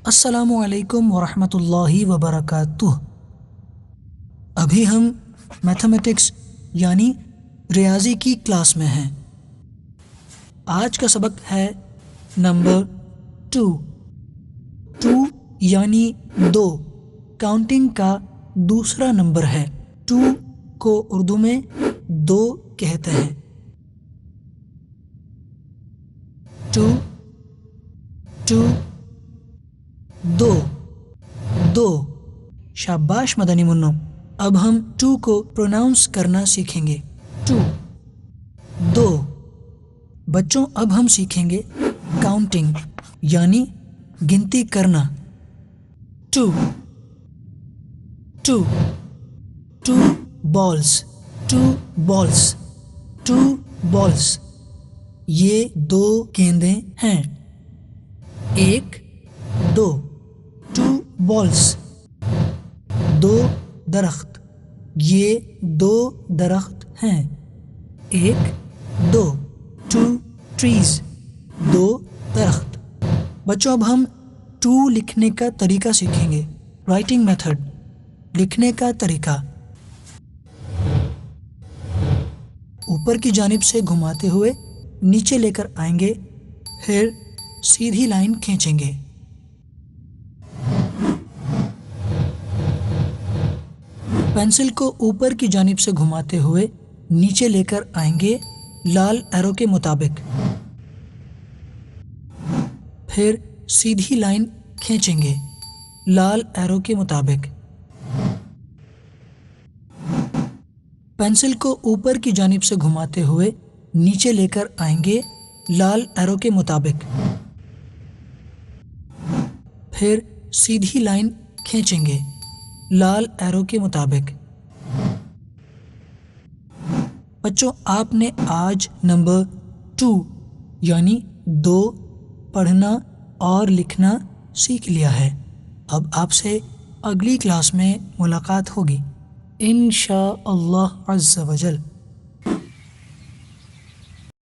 السلام علیکم ورحمۃ اللہ وبرکاتہ۔ ابھی ہم میتھمیٹکس یعنی ریاضی کی کلاس میں ہیں۔ آج کا سبق ہے نمبر 2 یعنی 2 کاؤنٹنگ کا دوسرا نمبر ہے۔ 2 کو اردو میں 2 کہتے ہیں۔ 2 شاباش مدنی منو۔ اب ہم 2 کو پروناؤنس کرنا سیکھیں گے۔ 2 بچوں اب ہم سیکھیں گے کاؤنٹنگ یعنی گنتی کرنا۔ 2 بالز یہ 2 گیندیں ہیں۔ 1 2 بالز۔ 2 درخت یہ 2 درخت ہیں۔ 1 2 ٹریز 2 درخت۔ بچوں اب ہم 2 لکھنے کا طریقہ سیکھیں گے۔ رائٹنگ میتھڈ، لکھنے کا طریقہ۔ اوپر کی جانب سے گھماتے ہوئے نیچے لے کر آئیں گے، پھر سیدھی لائن کھینچیں گے۔ پینسل کو اوپر کی جانب سے گھماتے ہوئے نیچے لے کر آئیں گے لال ایرو کے مطابق، پھر سیدھی لائن کھینچیں گے لال ایرو کے مطابق۔ پینسل کو اوپر کی جانب سے گھماتے ہوئے نیچے لے کر آئیں گے لال ایرو کے مطابق، پھر سیدھی لائن کھینچیں گے لال ایرو کے مطابق۔ بچوں آپ نے آج نمبر 2 یعنی 2 پڑھنا اور لکھنا سیکھ لیا ہے۔ اب آپ سے اگلی کلاس میں ملاقات ہوگی انشاء اللہ عز و جل۔